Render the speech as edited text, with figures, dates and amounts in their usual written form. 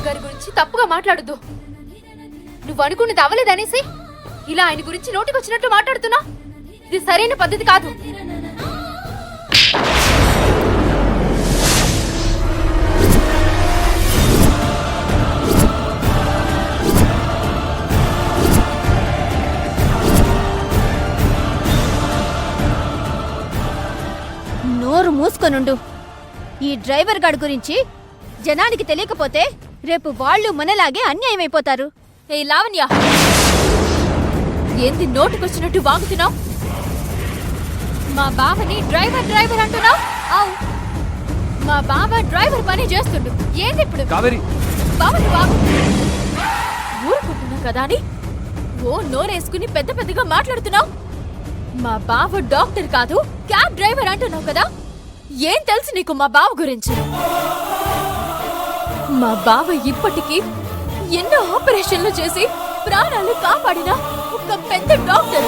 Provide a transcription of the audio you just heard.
బావగారి గురించి తప్పుగా మాట్లాడొద్దు. నువ్వు అనుకున్నది అవ్వలేదనేసి ఇలా ఆయన గురించి నోటికొచ్చినట్లు మాట్లాడుతున్నా. ఇది సరైన పద్ధతి కాదు. నోరు మూసుకొనుండు. ఈ డ్రైవర్ గాడి గురించి జనానికి తెలియకపోతే రేపు వాళ్ళు మనలాగే అన్యాయమైపోతారు. ఏ లావణ్య, ఏంది నోటికొచ్చినట్టు వాగుతున్నావు? మా బావని డ్రైవర్ డ్రైవర్ అంటున్నావు? అవు, మా బావ డ్రైవర్ పని చేస్తుండు. ఏంది ఇప్పుడు? కావేరి, బావని వాగు. ఊరుకుంటున్నావు కదా అని ఓ నోరేసుకుని పెద్ద పెద్దగా మాట్లాడుతున్నావు. మా బావ డాక్టర్ కాదు, క్యాబ్ డ్రైవర్ అంటున్నావు కదా. ఏం తెలుసు నీకు మా బావ గురించి? మా బావ ఇప్పటికీ ఎన్నో ఆపరేషన్లు చేసి ప్రాణాలు కాపాడిన ఒక పెద్ద డాక్టర్.